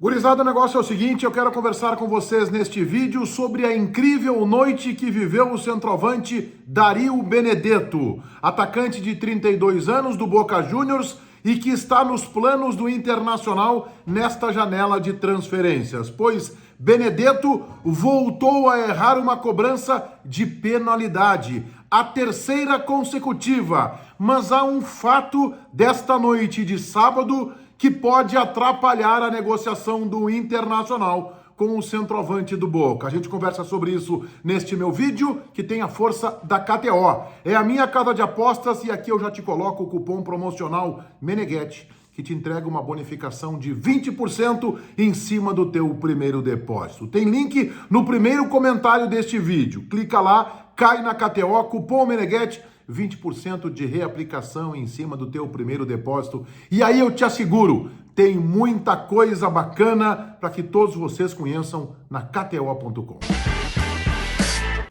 Gurizada, o negócio é o seguinte, eu quero conversar com vocês neste vídeo sobre a incrível noite que viveu o centroavante Dario Benedetto, atacante de 32 anos do Boca Juniors e que está nos planos do Internacional nesta janela de transferências, pois Benedetto voltou a errar uma cobrança de penalidade, a terceira consecutiva, mas há um fato desta noite de sábado que pode atrapalhar a negociação do Internacional com o centroavante do Boca. A gente conversa sobre isso neste meu vídeo, que tem a força da KTO. É a minha casa de apostas e aqui eu já te coloco o cupom promocional Meneghetti, que te entrega uma bonificação de 20% em cima do teu primeiro depósito. Tem link no primeiro comentário deste vídeo. Clica lá, cai na KTO, cupom Meneghetti, 20% de reaplicação em cima do teu primeiro depósito. E aí eu te asseguro, tem muita coisa bacana para que todos vocês conheçam na KTO.com.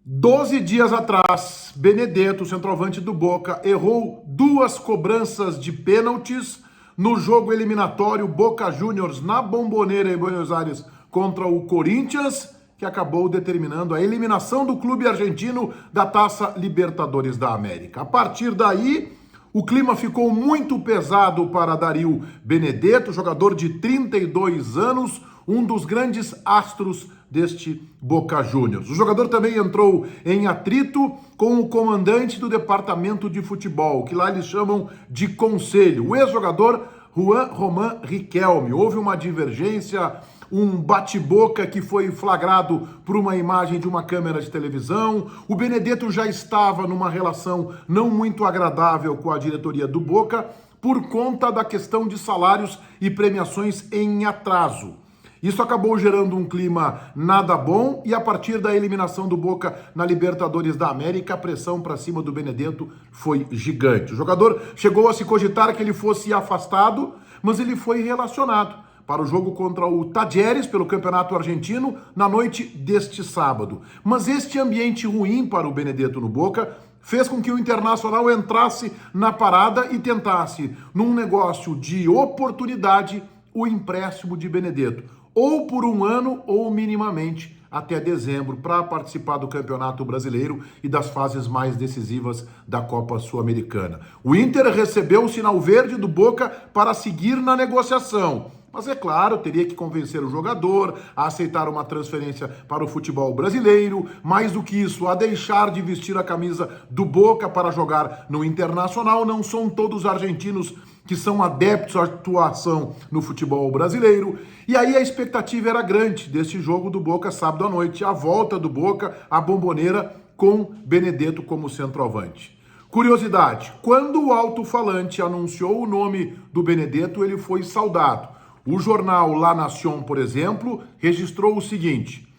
12 dias atrás, Benedetto, centroavante do Boca, errou 2 cobranças de pênaltis no jogo eliminatório Boca Juniors na Bombonera em Buenos Aires contra o Corinthians, que acabou determinando a eliminação do clube argentino da Taça Libertadores da América. A partir daí, o clima ficou muito pesado para Dario Benedetto, jogador de 32 anos, um dos grandes astros deste Boca Juniors. O jogador também entrou em atrito com o comandante do departamento de futebol, que lá eles chamam de conselho, o ex-jogador Juan Román Riquelme. Houve uma divergência, um bate-boca que foi flagrado por uma imagem de uma câmera de televisão. O Benedetto já estava numa relação não muito agradável com a diretoria do Boca por conta da questão de salários e premiações em atraso. Isso acabou gerando um clima nada bom e a partir da eliminação do Boca na Libertadores da América, a pressão para cima do Benedetto foi gigante. O jogador chegou a se cogitar que ele fosse afastado, mas ele foi relacionado para o jogo contra o Talleres pelo Campeonato Argentino na noite deste sábado. Mas este ambiente ruim para o Benedetto no Boca fez com que o Internacional entrasse na parada e tentasse, num negócio de oportunidade, o empréstimo de Benedetto, ou por um ano ou minimamente até dezembro, para participar do Campeonato Brasileiro e das fases mais decisivas da Copa Sul-Americana. O Inter recebeu o sinal verde do Boca para seguir na negociação. Mas é claro, teria que convencer o jogador a aceitar uma transferência para o futebol brasileiro, mais do que isso, a deixar de vestir a camisa do Boca para jogar no Internacional. Não são todos argentinos que são adeptos à atuação no futebol brasileiro. E aí a expectativa era grande desse jogo do Boca sábado à noite, a volta do Boca à Bombonera com Benedetto como centroavante. Curiosidade, quando o alto-falante anunciou o nome do Benedetto, ele foi saudado. O jornal La Nación, por exemplo, registrou o seguinte: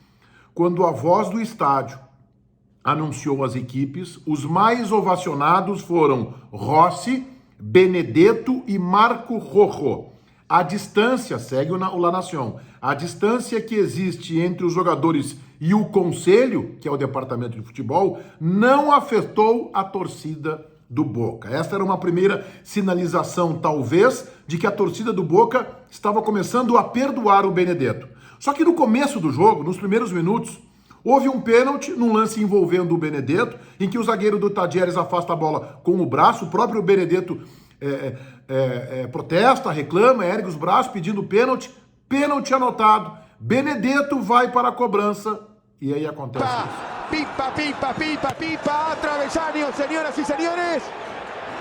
quando a voz do estádio anunciou as equipes, os mais ovacionados foram Rossi, Benedetto e Marco Rojo. A distância, segue o La Nación, a distância que existe entre os jogadores e o conselho, que é o departamento de futebol, não afetou a torcida do Boca. Essa era uma primeira sinalização, talvez, de que a torcida do Boca estava começando a perdoar o Benedetto. Só que no começo do jogo, nos primeiros minutos, houve um pênalti num lance envolvendo o Benedetto, em que o zagueiro do Talleres afasta a bola com o braço, o próprio Benedetto protesta, reclama, ergue os braços pedindo pênalti, pênalti anotado, Benedetto vai para a cobrança e aí acontece isso. Pipa, pipa, pipa, pipa, travesaño, señoras y señores.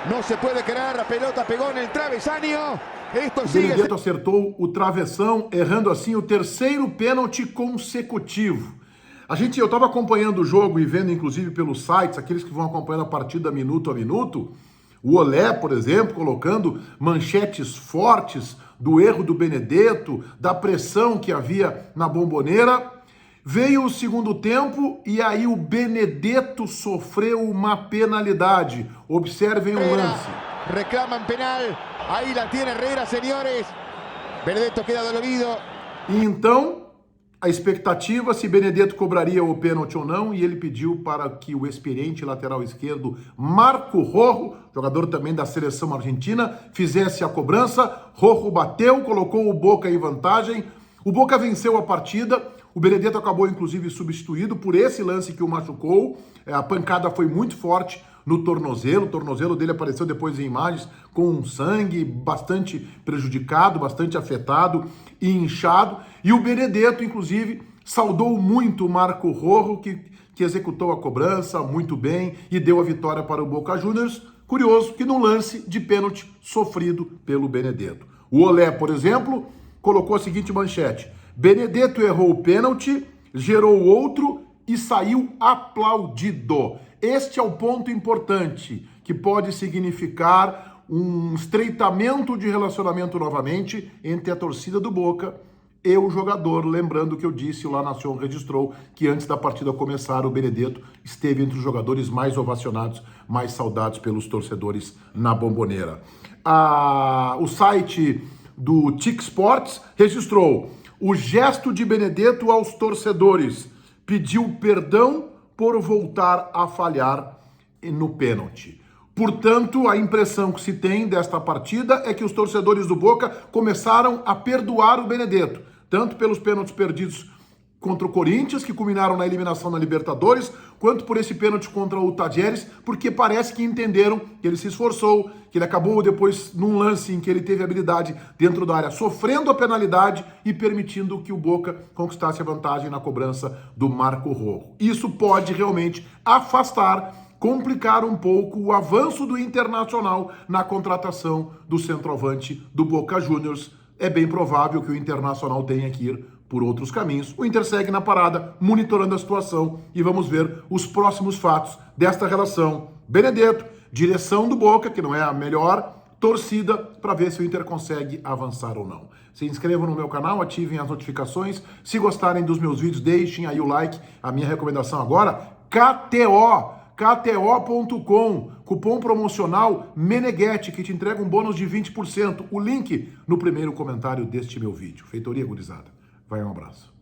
No se puede creer, la pelota pegó en el travesaño. Esto sigue. Benedetto acertou o travessão, errando assim o terceiro pênalti consecutivo. Eu estava acompanhando o jogo e vendo, inclusive, pelos sites, aqueles que vão acompanhando a partida minuto a minuto. O Olé, por exemplo, colocando manchetes fortes do erro do Benedetto, da pressão que havia na Bombonera. Veio o segundo tempo e aí o Benedetto sofreu uma penalidade. Observem o lance. Reclaman penal. Aí la tiene Herrera, senhores. Benedetto queda dolorido. E então, a expectativa se Benedetto cobraria o pênalti ou não, e ele pediu para que o experiente lateral esquerdo Marco Rojo, jogador também da seleção argentina, fizesse a cobrança. Rojo bateu, colocou o Boca em vantagem. O Boca venceu a partida, o Benedetto acabou inclusive substituído por esse lance que o machucou, a pancada foi muito forte no tornozelo, o tornozelo dele apareceu depois em imagens com sangue bastante prejudicado, bastante afetado e inchado, e o Benedetto inclusive saudou muito o Marco Rojo, que executou a cobrança muito bem e deu a vitória para o Boca Juniors. Curioso que no lance de pênalti sofrido pelo Benedetto. O Olé, por exemplo, colocou a seguinte manchete: Benedetto errou o pênalti, gerou outro e saiu aplaudido. Este é o ponto importante, que pode significar um estreitamento de relacionamento novamente entre a torcida do Boca e o jogador. Lembrando que eu disse, o La Nación registrou que antes da partida começar, o Benedetto esteve entre os jogadores mais ovacionados, mais saudados pelos torcedores na Bombonera. O site do TIC Sports registrou o gesto de Benedetto aos torcedores, pediu perdão por voltar a falhar no pênalti. Portanto, a impressão que se tem desta partida é que os torcedores do Boca começaram a perdoar o Benedetto, tanto pelos pênaltis perdidos contra o Corinthians, que culminaram na eliminação na Libertadores, quanto por esse pênalti contra o Tadieres, porque parece que entenderam que ele se esforçou, que ele acabou depois, num lance em que ele teve habilidade dentro da área, sofrendo a penalidade e permitindo que o Boca conquistasse a vantagem na cobrança do Marco Rojo. Isso pode realmente afastar, complicar um pouco o avanço do Internacional na contratação do centroavante do Boca Juniors. É bem provável que o Internacional tenha que ir por outros caminhos. O Inter segue na parada, monitorando a situação, e vamos ver os próximos fatos desta relação. Benedetto, direção do Boca, que não é a melhor, torcida, para ver se o Inter consegue avançar ou não. Se inscrevam no meu canal, ativem as notificações. Se gostarem dos meus vídeos, deixem aí o like. A minha recomendação agora, KTO.com, cupom promocional Meneghetti, que te entrega um bônus de 20%. O link no primeiro comentário deste meu vídeo. Feitoria gurizada. Vai, um abraço.